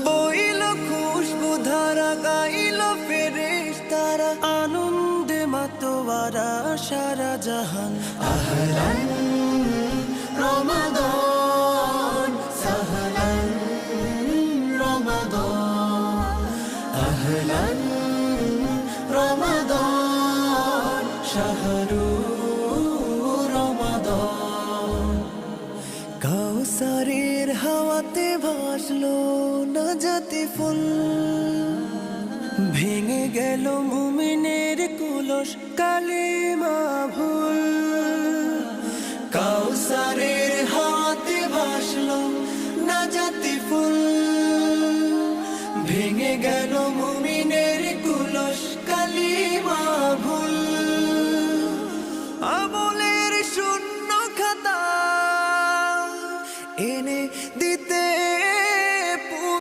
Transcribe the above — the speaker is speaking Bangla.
বইল খুশবু ধারা, গাইল ফেরেশতারা, আনন্দে মাতোয়ারা সারা জাহান। আহলান রমাদান সাহলান রমাদান, আহলান রমাদান শাহরু রমাদান। কাউসারের হাওয়াতে ভাসলো নাজাতি ফুল, ভেঙে গেল মুমিনের কুলস কালিমা ভুল। কাউসারের